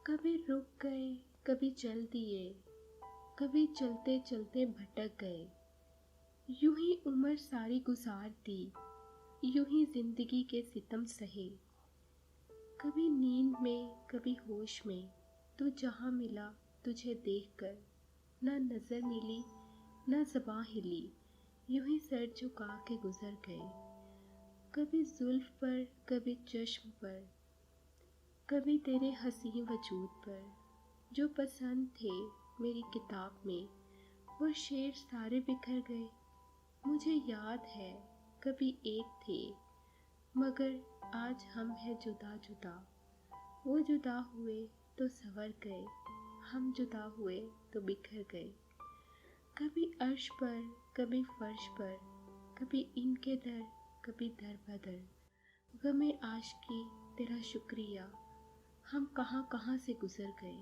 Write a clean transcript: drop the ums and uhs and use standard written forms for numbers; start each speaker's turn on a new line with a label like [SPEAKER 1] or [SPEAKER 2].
[SPEAKER 1] कभी रुक गए, कभी चल दिए, कभी चलते चलते भटक गए। यूं ही उम्र सारी गुजार दी, यूं ही जिंदगी के सितम सहे। कभी नींद में, कभी होश में, तू जहाँ मिला तुझे देखकर, ना नजर मिली ना ज़बां हिली, यूं ही सर झुका के गुजर गए। कभी जुल्फ पर, कभी चश्म पर, कभी तेरे हसीं वजूद पर। जो पसंद थे मेरी किताब में, वो शेर सारे बिखर गए। मुझे याद है कभी एक थे, मगर आज हम हैं जुदा जुदा। वो जुदा हुए तो संवर गए, हम जुदा हुए तो बिखर गए। कभी अर्श पर, कभी फर्श पर, कभी इनके दर, कभी दर बदर। गमे आशिकी तेरा शुक्रिया, हम कहाँ कहाँ से गुजर गए।